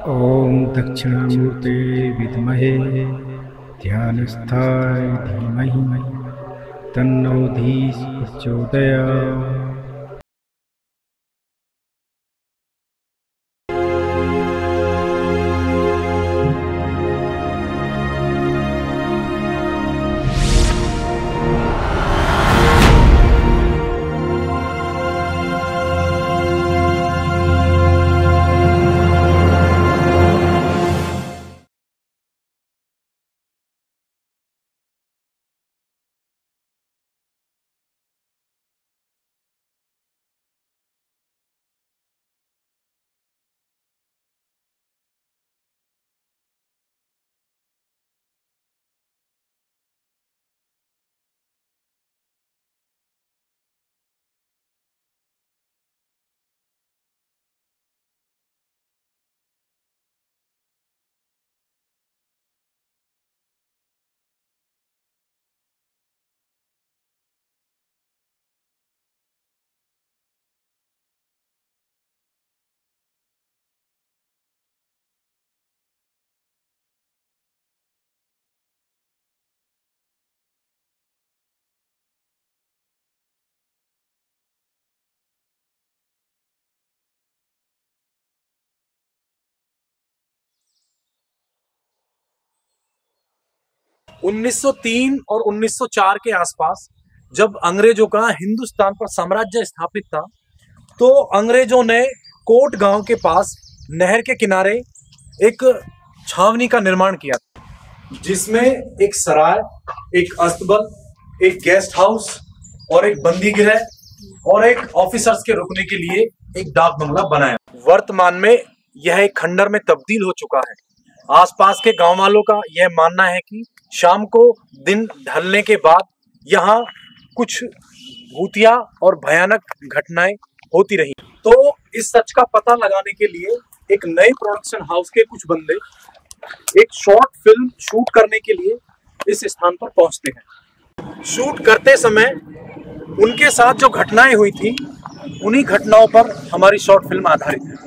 ॐ दक्षिणामूर्ते विद्महे ध्यानस्थाय धीमहि तन्नो धीः प्रचोदयात्। उन्नीस सौ तीन और 1904 के आसपास जब अंग्रेजों का हिंदुस्तान पर साम्राज्य स्थापित था, तो अंग्रेजों ने कोट गांव के पास नहर के किनारे एक छावनी का निर्माण किया, जिसमें एक सराय, एक अस्तबल, एक गेस्ट हाउस और एक बंदी गृह और एक ऑफिसर्स के रुकने के लिए एक डाक बंगला बनाया। वर्तमान में यह एक खंडर में तब्दील हो चुका है। आसपास के गांव वालों का यह मानना है कि शाम को दिन ढलने के बाद यहाँ कुछ भूतिया और भयानक घटनाएं होती रही। तो इस सच का पता लगाने के लिए एक नए प्रोडक्शन हाउस के कुछ बंदे एक शॉर्ट फिल्म शूट करने के लिए इस स्थान पर पहुंचते हैं। शूट करते समय उनके साथ जो घटनाएं हुई थी, उन्हीं घटनाओं पर हमारी शॉर्ट फिल्म आधारित है।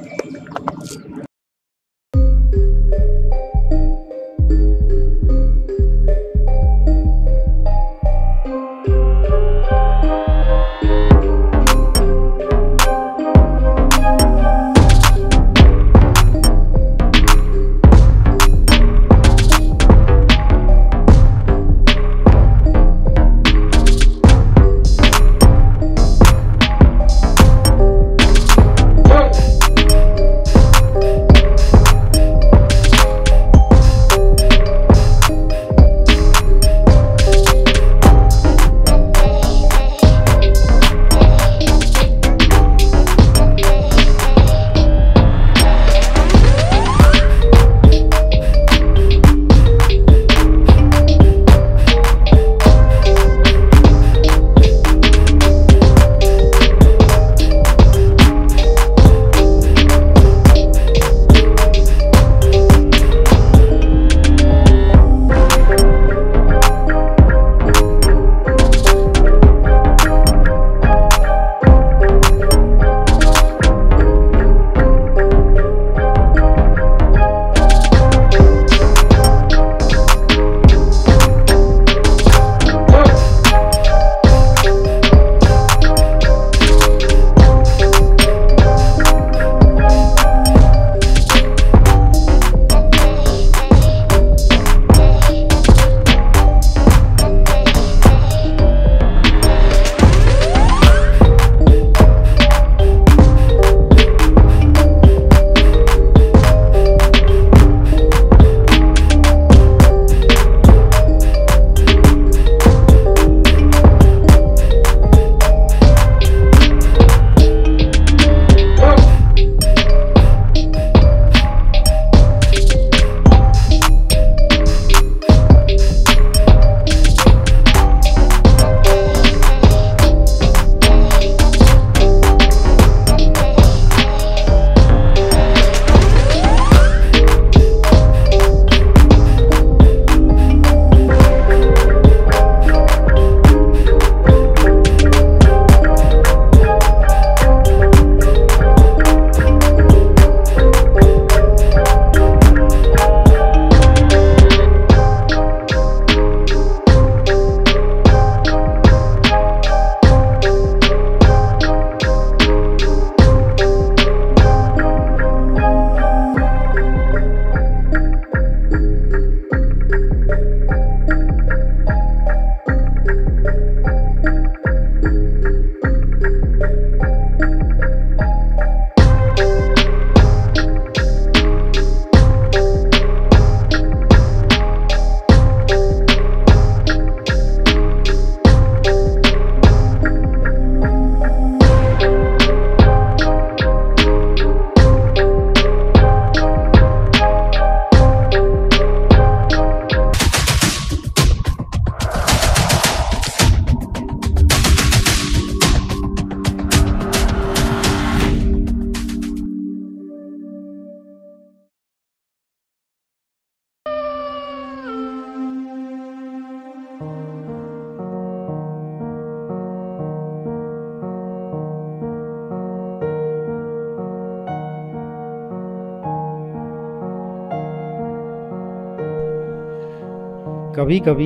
कभी कभी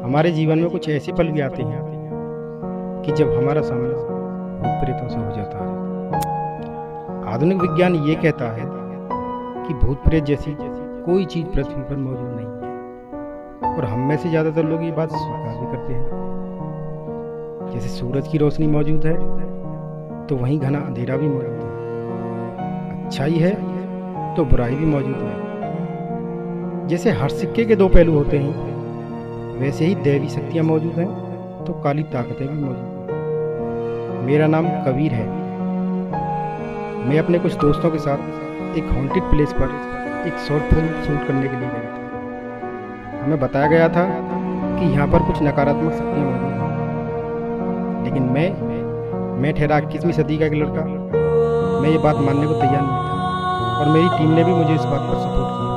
हमारे जीवन में कुछ ऐसे पल भी आते हैं कि जब हमारा सामना भूत प्रेतों से हो जाता है। आधुनिक विज्ञान ये कहता है कि भूत प्रेत जैसी कोई चीज़ पृथ्वी पर मौजूद नहीं है, और हम में से ज़्यादातर लोग ये बात स्वीकार भी करते हैं। जैसे सूरज की रोशनी मौजूद है तो वहीं घना अंधेरा भी मौजूद है, अच्छाई है तो बुराई भी मौजूद है। जैसे हर सिक्के के दो पहलू होते हैं, वैसे ही दैवी शक्तियाँ मौजूद हैं तो काली ताकतें भी मौजूद हैं। मेरा नाम कबीर है। मैं अपने कुछ दोस्तों के साथ एक हॉन्टेड प्लेस पर एक शॉर्ट फिल्म शूट करने के लिए गया था। हमें बताया गया था कि यहाँ पर कुछ नकारात्मक शक्तियाँ मौजूद हैं, लेकिन मैं ठहरा 21वीं सदी का एक लड़का, मैं ये बात मानने को तैयार नहीं था, और मेरी टीम ने भी मुझे इस बात पर सपोर्ट किया।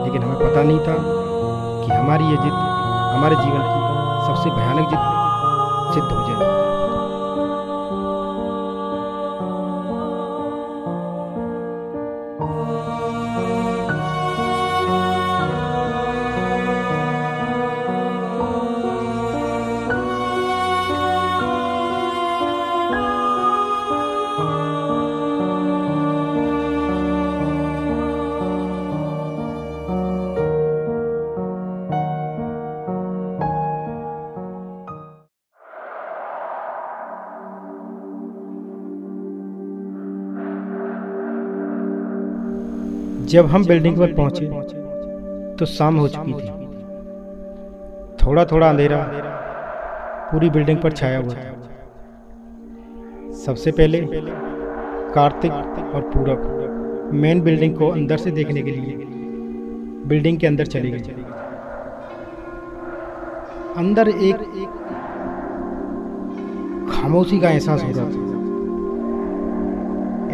लेकिन हमें पता नहीं था कि हमारी ये जिद हमारे जीवन की सबसे भयानक जिद सिद्ध हो जाएगी। जब हम बिल्डिंग पर पहुंचे तो शाम हो चुकी थी। थोड़ा थोड़ा अंधेरा पूरी बिल्डिंग पर छाया हुआ था। सबसे पहले कार्तिक और पूरब मेन बिल्डिंग को अंदर से देखने के लिए बिल्डिंग के अंदर चले गए। अंदर एक खामोशी का एहसास हो रहा था।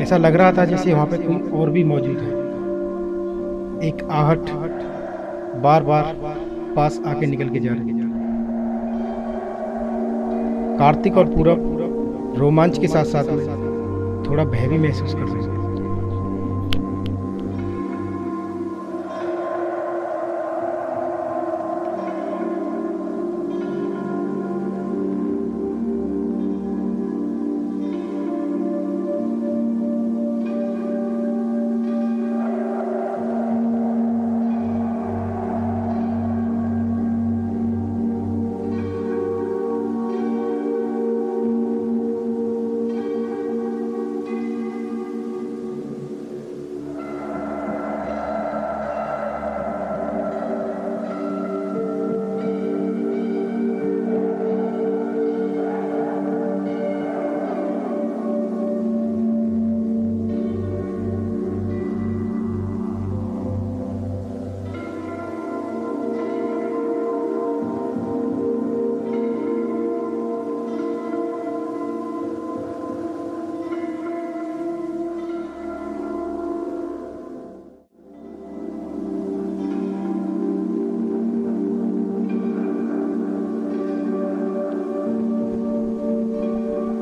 ऐसा लग रहा था जैसे वहां पे कोई और भी मौजूद है। एक आहट बार बार पास आके निकल के जा रही है। कार्तिक और पूरब रोमांच के साथ साथ में थोड़ा भय भी महसूस कर रहे हैं।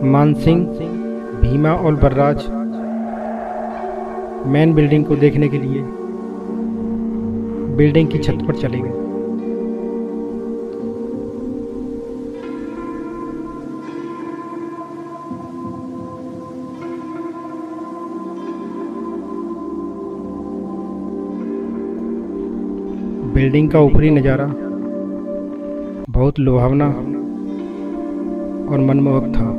मानसिंह, भीमा और बलराज मेन बिल्डिंग को देखने के लिए बिल्डिंग की छत पर चले गए। बिल्डिंग का ऊपरी नज़ारा बहुत लुभावना और मनमोहक था।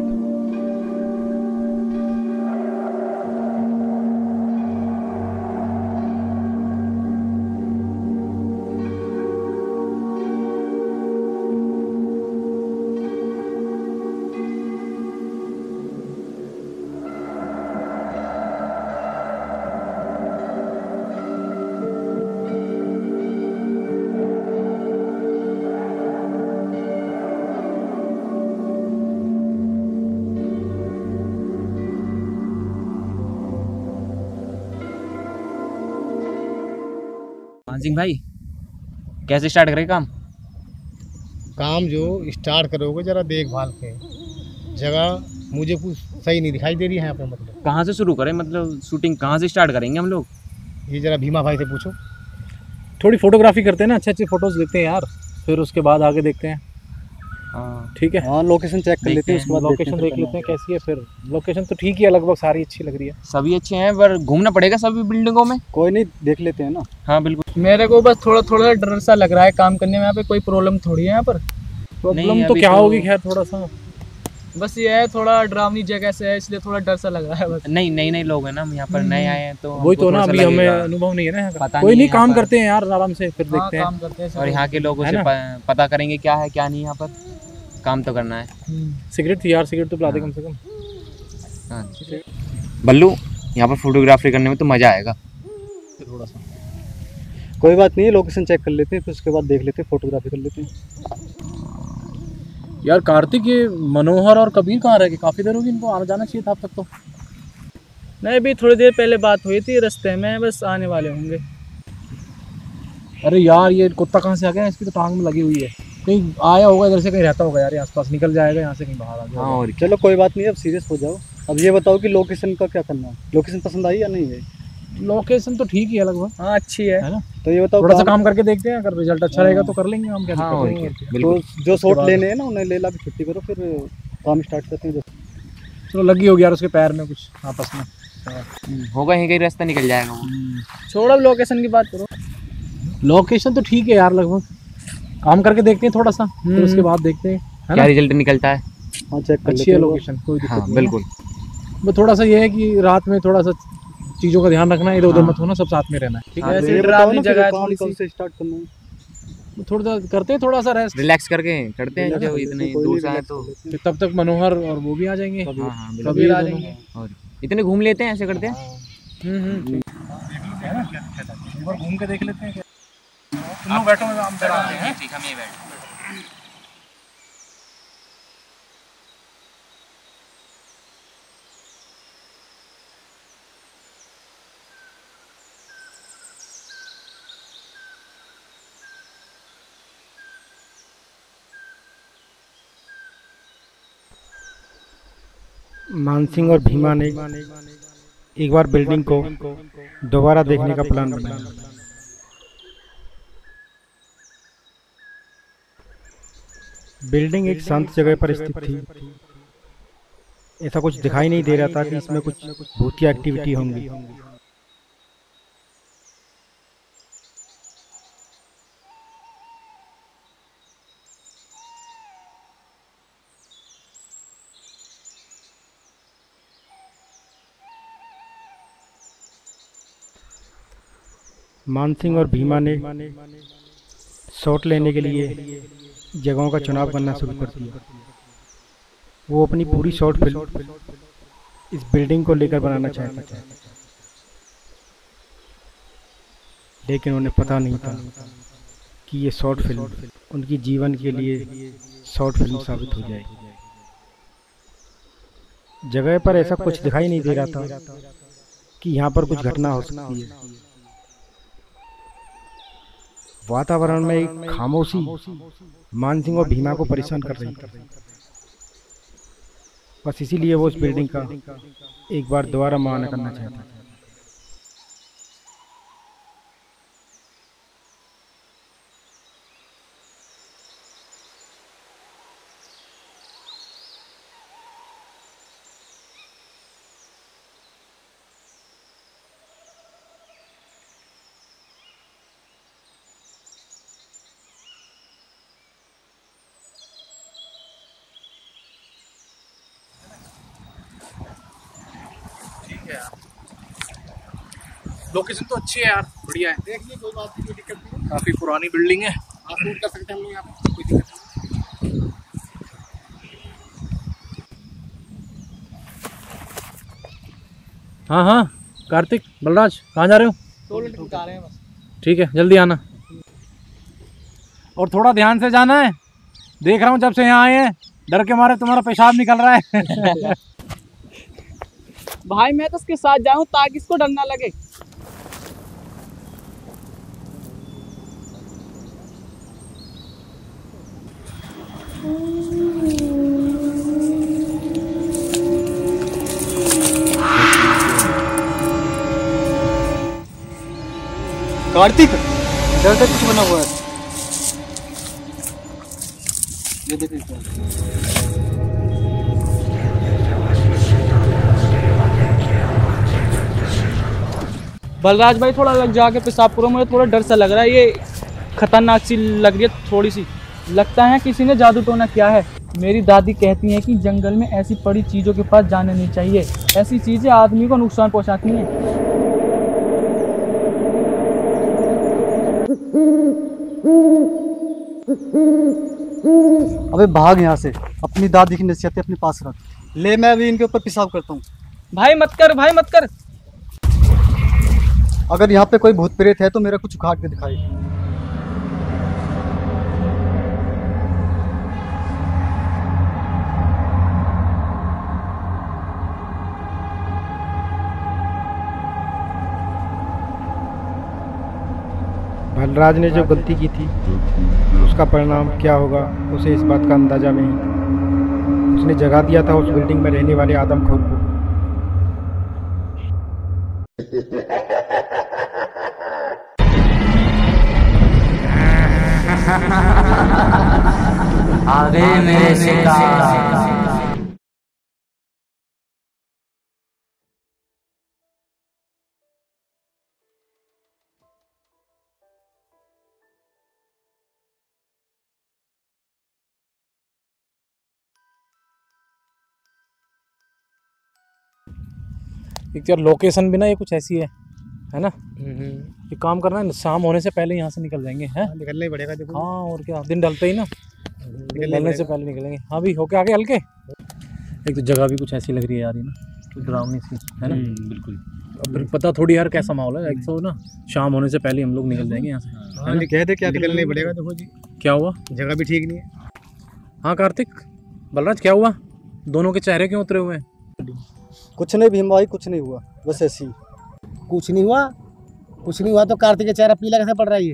मानसिंह भाई, कैसे स्टार्ट करें काम? काम जो स्टार्ट करोगे जरा देखभाल के। जगह मुझे कुछ सही नहीं दिखाई दे रही है यहाँ पे। मतलब कहाँ से शुरू करें, मतलब शूटिंग कहाँ से स्टार्ट करेंगे हम लोग? ये जरा भीमा भाई से पूछो। थोड़ी फोटोग्राफी करते हैं ना, अच्छे अच्छे फोटोज लेते हैं यार, फिर उसके बाद आगे देखते हैं। हाँ ठीक है, हाँ लोकेशन चेक कर लेते हैं, उसके बाद लोकेशन देख लेते हैं कैसी है। फिर लोकेशन तो ठीक ही है, लगभग सारी अच्छी लग रही है। सभी अच्छे हैं, पर घूमना पड़ेगा सभी बिल्डिंगों में। कोई नहीं, देख लेते हैं ना। हाँ बिल्कुल। मेरे को बस थोड़ा थोड़ा डर सा लग रहा है काम करने में। यहाँ पे कोई प्रॉब्लम थोड़ी है यहाँ पर। प्रॉब्लम तो अभी क्या तो- होगी, खैर थोड़ा सा बस ये है, थोड़ा डरावनी जगह से है, इसलिए थोड़ा डर सा लग रहा है बस। नहीं, नए नए लोग हैं ना, हम यहाँ पर नए आए हैं, तो वही हमको तो ना, थोड़ा सा अभी हमें लगेगा। अनुभव नहीं है ना यहाँ का। पता कोई नहीं नहीं, है यहाँ काम पर। करते हैं यार आराम से, फिर हाँ, देखते हैं। काम करते हैं और यहाँ के लोगों है से ना? पता करेंगे क्या है क्या नहीं यहाँ पर। काम तो करना है। सिगरेट थी यार, सिगरेट तो पिला दे कम से कम। हाँ बल्लू, यहाँ पर फोटोग्राफी करने में तो मज़ा आएगा। थोड़ा सा कोई बात नहीं, लोकेशन चेक कर लेते हैं, फिर उसके बाद देख लेते हैं, फोटोग्राफी कर लेते हैं। यार कार्तिक, ये मनोहर और कबीर कहाँ रह गए? काफ़ी देर होगी, इनको आना जाना चाहिए था अब तक तो। नहीं, अभी थोड़ी देर पहले बात हुई थी रास्ते में, बस आने वाले होंगे। अरे यार, ये कुत्ता कहाँ से आ गया? इसकी तो टांग में लगी हुई है, कहीं आया होगा इधर से, कहीं रहता होगा यार, आसपास निकल जाएगा यहाँ से, कहीं बाहर आ गया हाँ होगा। और चलो कोई बात नहीं, अब सीरियस हो जाओ। अब ये बताओ कि लोकेशन का क्या करना है, लोकेशन पसंद आई या नहीं है? लोकेशन तो ठीक ही है लगभग, हाँ अच्छी है। है ना? तो ये बताओ थोड़ा सा काम करके देखते हैं, अगर रिजल्ट अच्छा रहेगा तो कर लेंगे हम। क्या हाँ दिक्कत और है? क्या, तो बिल्कुल। जो शॉट बाद- लेने हैं ना, उन्हें ले ला के छुट्टी करो, फिर काम स्टार्ट करते हैं। चलो, लगी होगी यार उसके पैर में कुछ आपस में। होगा यहीं कहीं रास्ता निकल जाएगा वो। छोड़ो, अब लोकेशन की बात करो। लोकेशन तो ठीक है यार, लगभग काम करके देखते हैं थोड़ा सा, फिर उसके बाद देखते हैं, है क्या ना? रिजल्ट निकलता है। हाँ चेक कर अच्छी लेते है हैं। लोकेशन, कोई दिक्कत हाँ नहीं है। बिल्कुल। बस थोड़ा सा ये है कि रात में थोड़ा सा चीज़ों का ध्यान रखना है, इधर उधर मत होना, सब साथ में रहना है। ठीक हाँ, है? तो ऐसे ये डरावनी बताओ ना, फिर जगह है काम थोड़ी कब सी। से स्टार्ट करना है? थोड़ा सा करते हैं, थोड़ा सा रेस्ट, रिलैक्स करके करते हैं, Relax जो कर इतने लेते हैं, कोई दूर नहीं, से आए relax तो। कर लेते हैं। फिर तब तक मनोहर और वो भी आ जाएंगे। हाँ हाँ बिल्कुल। कबीर आ दोनों। जाएंगे। और इतने घूम लेते हैं, ऐसे करते हैं। एक बार घूम के देख लेते हैं। तुम लोग बैठो, हम बैठाते हैं। ठीक, हम ये बैठ। मानसिंह और भीमा ने एक बार बिल्डिंग को दोबारा देखने का प्लान बनाया। बिल्डिंग एक शांत जगह पर स्थित थी। ऐसा कुछ दिखाई नहीं दे रहा था कि इसमें कुछ भूतिया एक्टिविटी होंगी। मानसिंह और भीमा ने शॉट लेने के लिए जगहों का चुनाव करना शुरू कर दिया। वो अपनी पूरी शॉर्ट फिल्म इस बिल्डिंग को लेकर बनाना चाहते थे, लेकिन उन्हें पता नहीं था कि ये शॉर्ट फिल्म उनकी जीवन के लिए शॉर्ट फिल्म साबित हो जाएगी। जगह पर ऐसा कुछ दिखाई नहीं दे रहा था कि यहाँ पर कुछ घटना हो सकती है। वातावरण में एक खामोशी मानसिंह और भीमा को परेशान कर रही थी। बस इसीलिए वो उस बिल्डिंग का एक बार दोबारा मुआयना करना चाहता था। लोकेशन तो अच्छी है यार, बढ़िया है। देखिए, कोई बात नहीं, कोई दिक्कत नहीं, काफी पुरानी बिल्डिंग है। आप शूट कर सकते हैं हम लोग यहाँ पे, कोई दिक्कत नहीं। हाँ हाँ, कार्तिक, बलराज, कहाँ जा रहे हो? टोलेट उठा रहे हैं बस। ठीक है, जल्दी आना, और थोड़ा ध्यान से जाना है। देख रहा हूँ जब से यहाँ आए हैं, डर के मारे तुम्हारा पेशाब निकल रहा है। भाई मैं तो उसके साथ जाऊं ताकि इसको डर ना लगे। कार्तिक, डर से कुछ बना हुआ है। ये देखिए बलराज भाई, थोड़ा लग जाके पेशाब करो, मुझे थोड़ा डर सा लग रहा है। ये खतरनाक सी लग रही है थोड़ी सी। लगता है किसी ने जादू टोना किया है। मेरी दादी कहती हैं कि जंगल में ऐसी बड़ी चीज़ों के पास जाना नहीं चाहिए। ऐसी चीज़ें आदमी को नुकसान पहुंचाती हैं। अबे भाग यहाँ से, अपनी दादी की नसीहतें अपने पास रख। ले मैं अभी इनके ऊपर पेशाब करता हूँ। भाई मत कर, भाई मत कर। अगर यहाँ पे कोई भूत प्रेत है तो मेरा कुछ उखाड़ के दिखाई। बलराज ने जो गलती की थी उसका परिणाम क्या होगा उसे इस बात का अंदाजा नहीं। उसने जगा दिया था उस बिल्डिंग में रहने वाले आदमखोर को। आगे मेरे शिकार। एक यार लोकेशन भी ना ये कुछ ऐसी है ना। ये काम करना है, शाम होने से पहले यहाँ से निकल जाएंगे हैं। निकलना ही पड़ेगा देखो। हाँ और क्या, दिन ढलते ही ना निकलने से पहले निकलेंगे। हाँ भी होके आगे हल्के। एक तो जगह भी कुछ ऐसी लग रही है यार, ये ना तो डरावनी सी है ना। बिल्कुल। अब फिर पता थोड़ी यार कैसा माहौल है। एक तो ना शाम होने से पहले हम लोग निकल जाएंगे यहाँ से। हाँ कह दे क्या निकलना ही पड़ेगा देखो जी। क्या हुआ? जगह भी ठीक नहीं है। हाँ कार्तिक, बलराज क्या हुआ? दोनों के चेहरे क्यों उतरे हुए हैं? कुछ नहीं भीम भाई, कुछ नहीं हुआ, बस ऐसी। कुछ नहीं हुआ? कुछ नहीं हुआ तो कार्तिक का चेहरा पीला कैसे पड़ रहा है ये?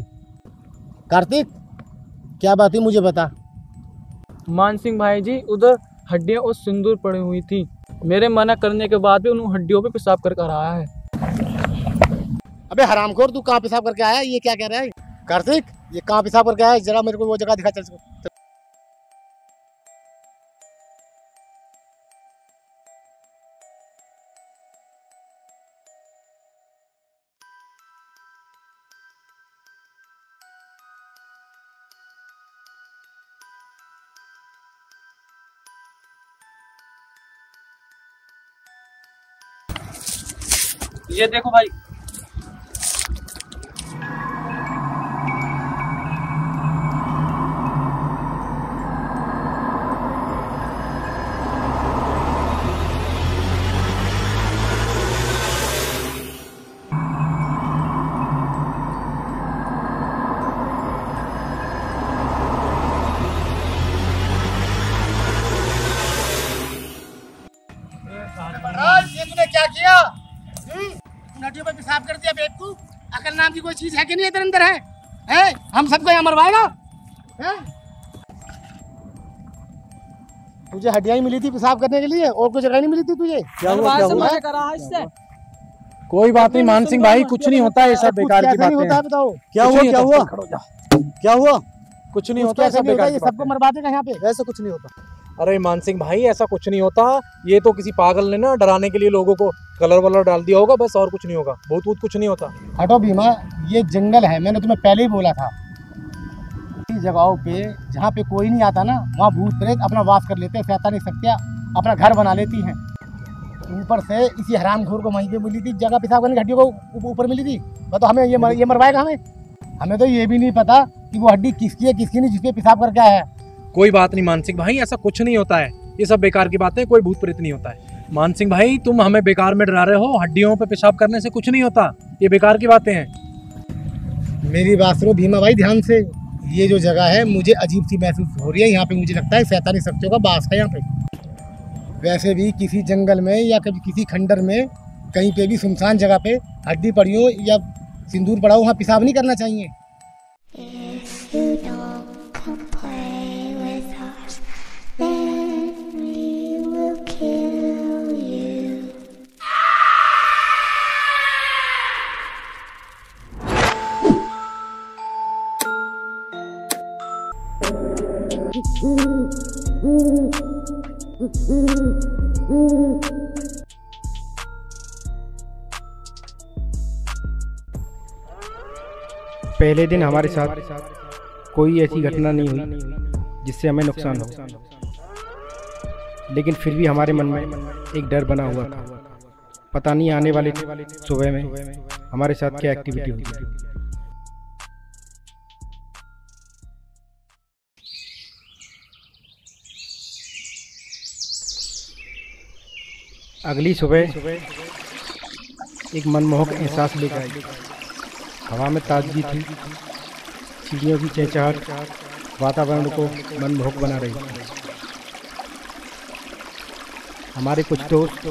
कार्तिक क्या बात है मुझे बता। मान सिंह भाई जी, उधर हड्डियां और सिंदूर पड़ी हुई थी। मेरे मना करने के बाद भी उन हड्डियों पे पेशाब कर आया है। अबे हरामखोर, तू कहाँ पेशाब करके आया? ये क्या कह रहा है कार्तिक? ये कहाँ पेशाब करके आया? जरा मेरे को वो जगह दिखा। चल ये देखो भाई। ये तूने क्या किया? नदियों पे पेशाब कर दिया बेवकूफ। अकल नाम की कोई चीज है कि नहीं तेरे अंदर? है? हम सबको यहाँ मरवाएगा? हैं? तुझे हड्डियां ही मिली थी पेशाब करने के लिए, और कोई जगह नहीं मिली थी तुझे? क्या हुआ? क्या हुआ? कोई बात नहीं मान सिंह भाई, कुछ नहीं होता है, सब बेकार की बातें हैं। बताओ क्या हुआ? क्या हुआ? क्या हुआ? कुछ नहीं होता, सब बेकार की सबको बातें हैं। मरवा देगा यहाँ पे। ऐसा कुछ नहीं होता। अरे मान सिंह भाई ऐसा कुछ नहीं होता। ये तो किसी पागल ने ना डराने के लिए लोगों को कलर वलर डाल दिया होगा, बस और कुछ नहीं होगा। भूत वूत कुछ नहीं होता। हटो भीमा, ये जंगल है, मैंने तुम्हें पहले ही बोला था। जगहों पे जहाँ पे कोई नहीं आता ना, वहाँ भूत प्रेत अपना वास कर लेते हैं। शैतानी शक्तियाँ अपना घर बना लेती हैं। ऊपर से इसी हरामखोर को वहीं पे मिली थी जगह पेशाब करने की, हड्डियों को ऊपर मिली थी। तो हमें ये मरवाएगा हमें? हमें तो ये भी नहीं पता कि वो हड्डी किसकी है किसकी नहीं, जिसपे पेशाब करके आया है। कोई बात नहीं मान सिंह भाई, ऐसा कुछ नहीं होता है। ये सब बेकार की बातें, कोई भूत प्रेत नहीं होता है। मान सिंह भाई तुम हमें बेकार में डरा रहे हो। हड्डियों पे पेशाब करने से कुछ नहीं होता, ये बेकार की बातें हैं। मेरी बात सुनो भीमा भाई ध्यान से। ये जो जगह है मुझे अजीब सी महसूस हो रही है। यहाँ पे मुझे लगता है शैतानी शक्तियों का वास है यहाँ पे। वैसे भी किसी जंगल में या कभी किसी खंडर में कहीं पे भी सुनसान जगह पे हड्डी पड़ी हो या सिंदूर पड़ा हो, वहाँ पेशाब नहीं करना चाहिए। If you don't come play with us, then we will kill you. पहले दिन हमारे साथ कोई ऐसी घटना नहीं हुई जिससे हमें नुकसान हो, लेकिन फिर भी हमारे मन में एक डर बना हुआ था। पता नहीं आने वाले सुबह में हमारे साथ क्या एक्टिविटी होगी। अगली सुबह एक मनमोहक एहसास लेकर आई। हवा में ताजगी थी, चिड़ियों की चहचहाट वातावरण को मनमोहक बना रही थी। हमारे कुछ दोस्त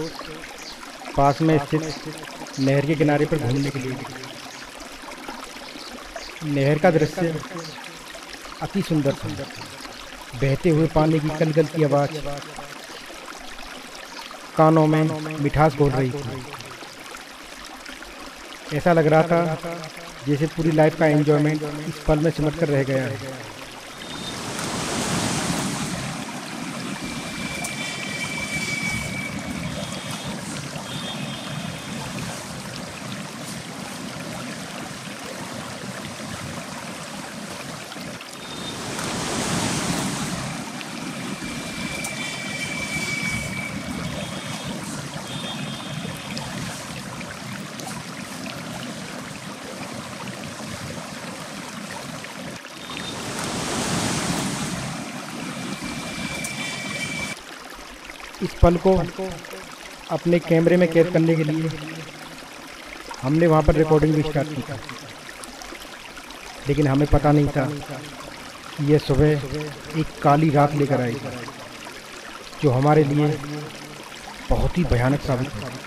पास में स्थित नहर के किनारे पर घूमने के लिए गए। नहर का दृश्य अति सुंदर था। बहते हुए पानी की कलकल की आवाज़ कानों में मिठास घोल रही थी। ऐसा लग रहा था जैसे पूरी लाइफ का एंजॉयमेंट इस पल में सिमट कर रह गया है। इस पल को अपने कैमरे में कैद करने के लिए हमने वहाँ पर रिकॉर्डिंग भी स्टार्ट की था, लेकिन हमें पता नहीं था कि यह सुबह एक काली रात लेकर आएगी, जो हमारे लिए बहुत ही भयानक साबित हुई।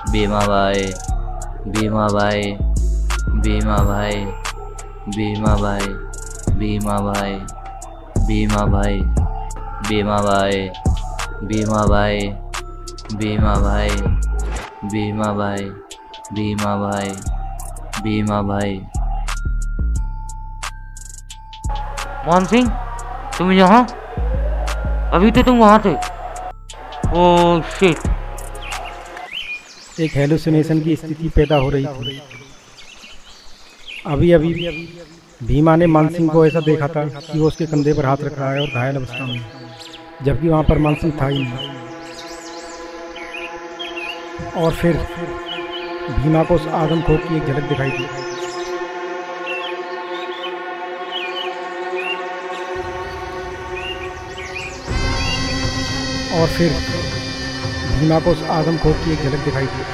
बीमा भाई, बीमा भाई, बीमा भाई, बीमा भाई, बीमा भाई, बीमा भाई, बीमा भाई, बीमा भाई, बीमा भाई, बीमा भाई, बीमा भाई, बीमा भाई। मान सिंह, तुम यहाँ? अभी तो तुम वहाँ थे। Oh shit. एक हेलुसिनेशन की स्थिति पैदा हो रही थी। अभी अभी भीमा ने मानसिंह को ऐसा देखा था कि वो उसके कंधे पर हाथ रख रहा है और घायल अवस्था में, जबकि वहाँ पर मानसिंह था ही नहीं। और फिर भीमा को उस आदमखोर की एक झलक दिखाई दी। और फिर भीमा को उस आदमखोर की एक झलक दिखाई दी।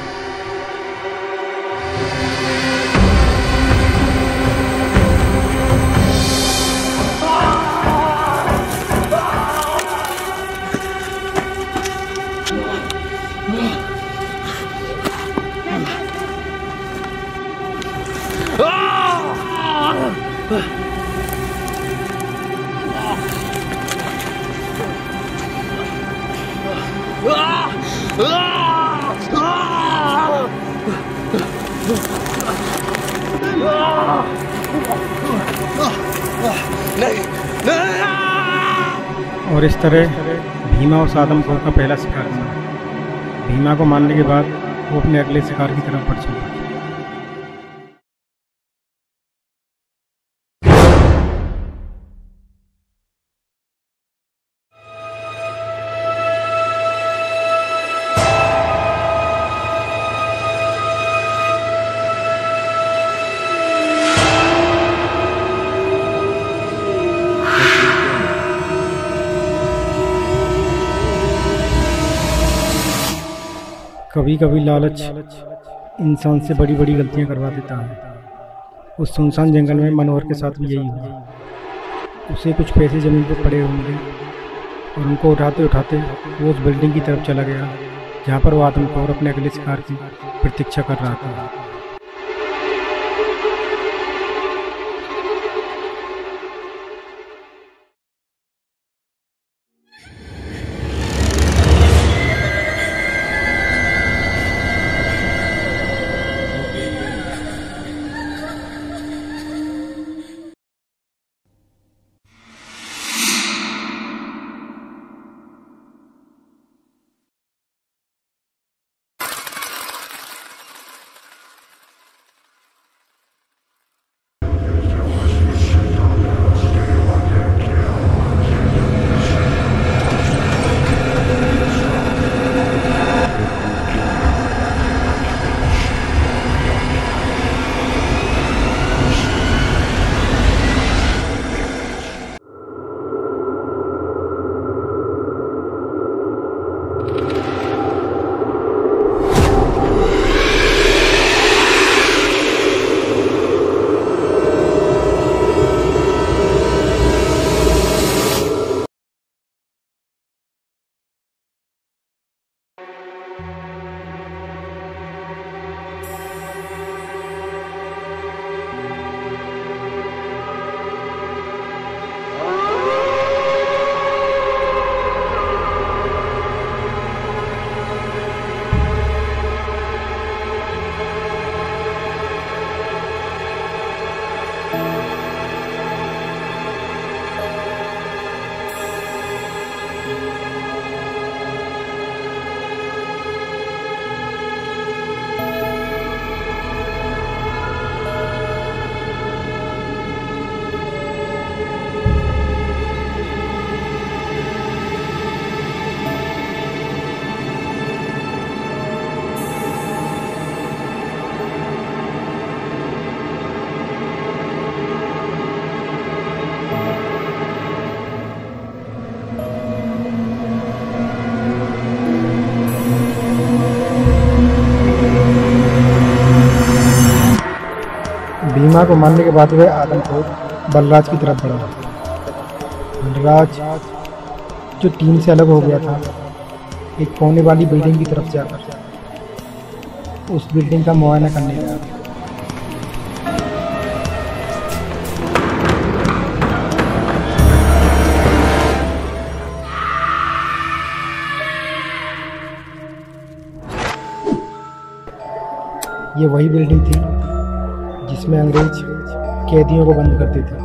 और इस तरह भीमा उस आदमखोर का पहला शिकार था। भीमा को मारने के बाद वो अपने अगले शिकार की तरफ बढ़ चला। कभी कभी लालच इंसान से बड़ी बड़ी गलतियां करवा देता है। उस सुनसान जंगल में मनोहर के साथ भी यही हुआ। उसे कुछ पैसे ज़मीन पर पड़े होंगे और उनको उठाते उठाते वो उस बिल्डिंग की तरफ चला गया जहाँ पर वो आदमखोर अपने अगले शिकार की प्रतीक्षा कर रहा था। भीमा को मारने के बाद वह आदमखोर बलराज की तरफ बढ़ा। बलराज जो टीम से अलग हो गया था, एक कोने वाली बिल्डिंग की तरफ जाकर उस बिल्डिंग का मुआयना करने लगा। ये वही बिल्डिंग थी जिसमें अंग्रेज कैदियों को बंद करते थे।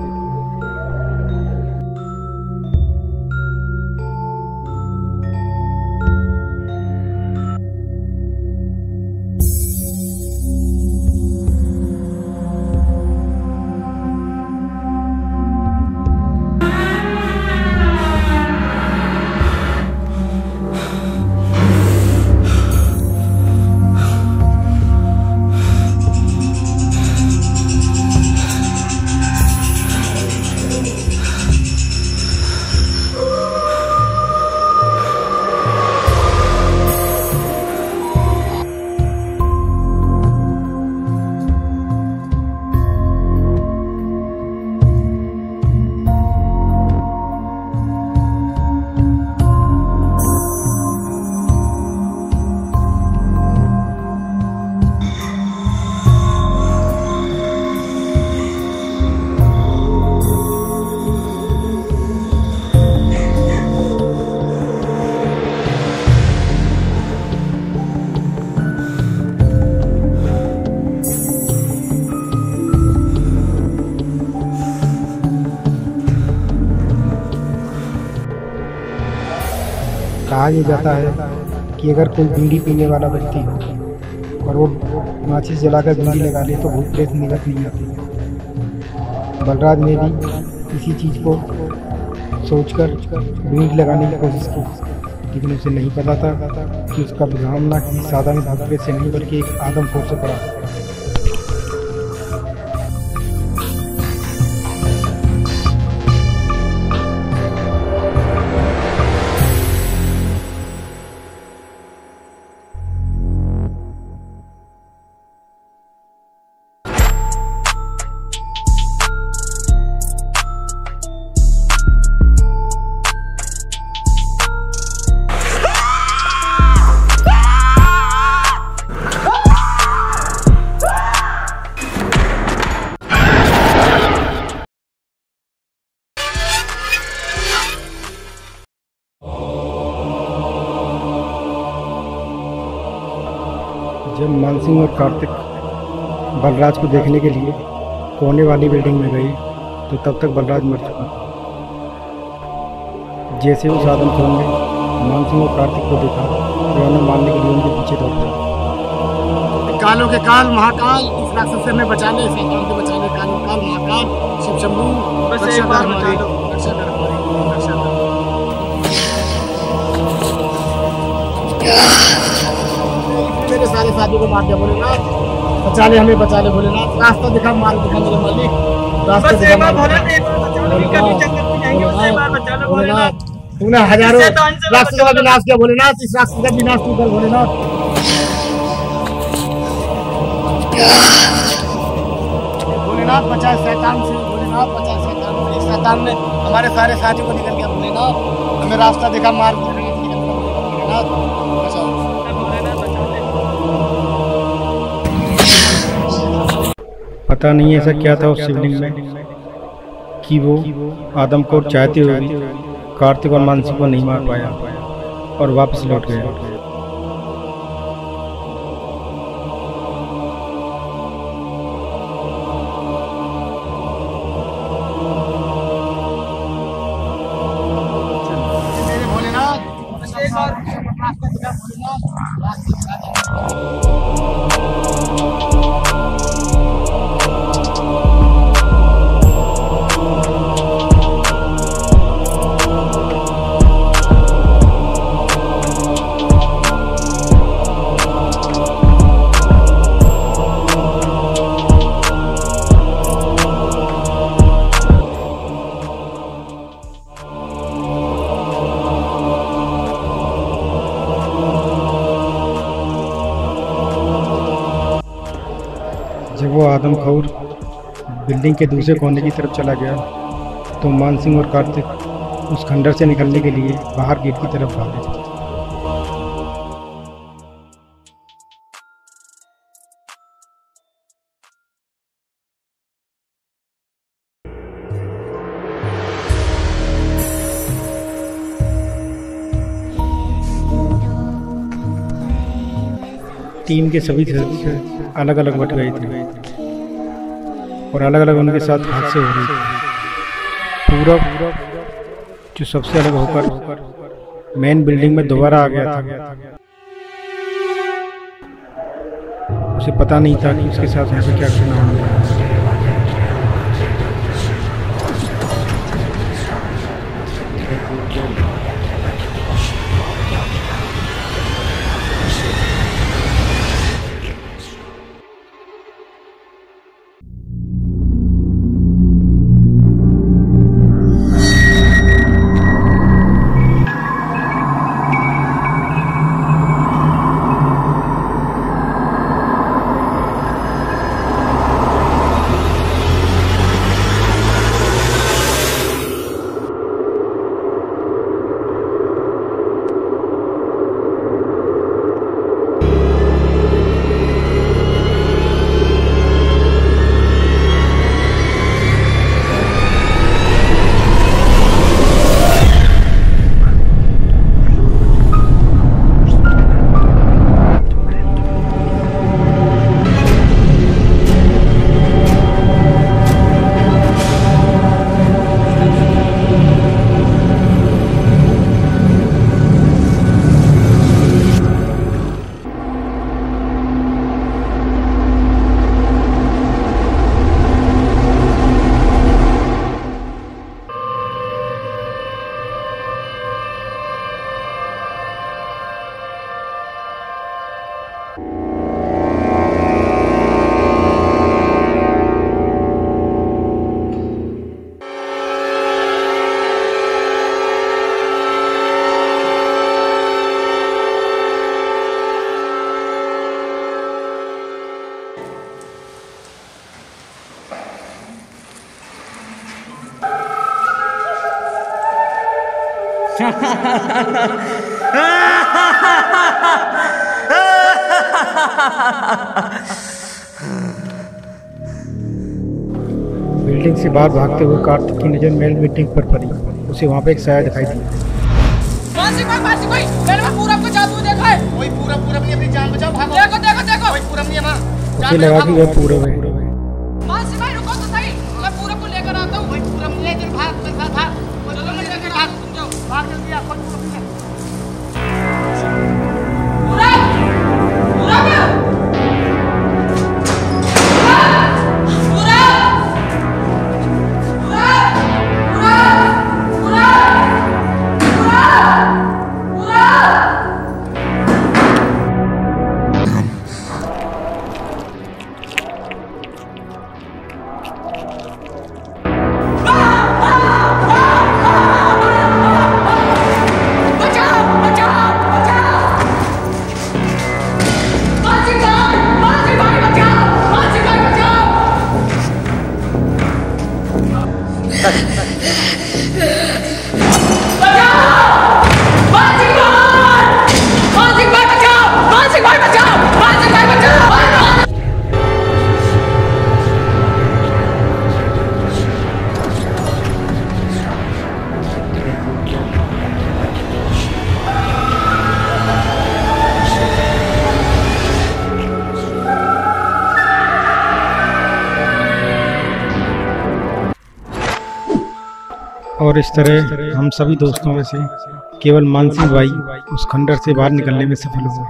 कहा यह जाता है कि अगर कोई बीड़ी पीने वाला व्यक्ति हो और वो माचिस जलाकर बीड़ी लगा ले तो भूत प्रेत निकट नहीं आती है। बलराज ने भी इसी चीज़ को सोचकर बीड़ी लगाने की कोशिश की, लेकिन उसे नहीं पता था कि उसका सामना किसी साधारण भूत प्रेत से नहीं बल्कि एक आदमखोर से पड़ा। जब मानसिंह और कार्तिक बलराज को देखने के लिए कोने वाली बिल्डिंग में गए तो तब तक बलराज मर चुका था। जैसे उस आदमखोर ने मानसिंह और कार्तिक को देखा तो उन्हें मारने के लिए उनके पीछे दौड़ गया। कालों के काल महाकाल, इस राक्षस से हमें बचा ले, शैतान से बचा ले, कालों काल महाकाल शिव शंभू रक्षा कर हमारी, रक्षा कर हमारी, रक्षा कर। मेरे सारे साथियों को मार दिया भोलेनाथ, बचा ले हमें, बचा ले भोलेनाथ, रास्ता दिखा, मार्ग दिखा मेरे मालिक, रास्ता दिखा भोलेनाथ। तूने हजारों राक्षसों का विनाश किया भोलेनाथ, इस राक्षस का विनाश तू कर भोलेनाथ। भोलेनाथ बचाए शैतान से, भोलेनाथ बचाए शैतान से, इस शैतान ने हमारे सारे साथियों को निकल गया भोलेनाथ, हमें रास्ता दिखा, मार्ग दिखा भोलेनाथ, बचाओ। पता नहीं ऐसा क्या था उस शिवलिंग में कि वो आदमखोर चाहते हुए भी कार्तिक और मानसिंह को नहीं मार पाया और वापस लौट गया। जब वो आदमखोर बिल्डिंग के दूसरे कोने की तरफ चला गया तो मानसिंह और कार्तिक उस खंडर से निकलने के लिए बाहर गेट की तरफ भागे। टीम के सभी सदस्य अलग अलग बट गए थे और अलग अलग उनके साथ हादसे हो रहे थे। पूरा जो सबसे अलग होकर मेन बिल्डिंग में दोबारा आ गया था, उसे पता नहीं था कि उसके साथ हमसे क्या करना होगा। बिल्डिंग से बाहर भागते हुए कार्तिक की नजर मेल मीटिंग पर पड़ी। उसे वहाँ पे एक साया दिखाई दी। मानसिक भाई मैंने वहाँ पूरब को जादू देखा है। कोई पूरब नहीं, अपनी जान बचाओ, भागो। देखो कोई पूरब नहीं है वहाँ। उसे लगा कि वह पूरब है। मानसिक भाई रुको तो सही, मैं पूरब को लेकर आता हूँ। कोई पूरब नहीं है, भाग चलो मैं लेकर भाग, तुम जाओ, भाग जल्दी आ, कोई पूरब नहीं है। और इस तरह हम सभी दोस्तों में से केवल मानसिंह भाई उस खंडर से बाहर निकलने में सफल हुए।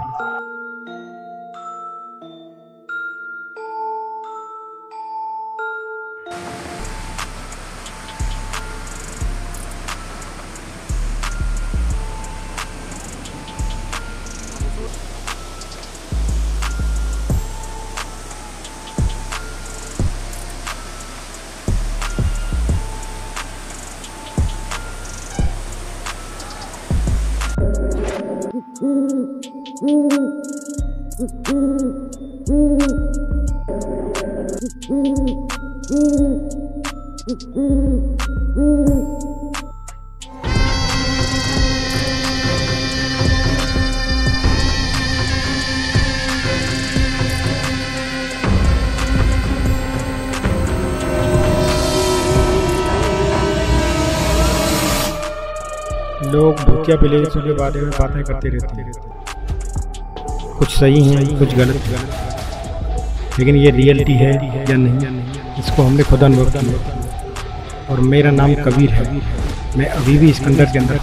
लोग भूतिया विलेजों के बारे में बातें करते रहते हैं, कुछ सही हैं कुछ गलत, लेकिन ये रियलिटी है या नहीं इसको हमने खुद अनुभव किया। और मेरा नाम कबीर है, मैं अभी भी इस खंडर के अंदर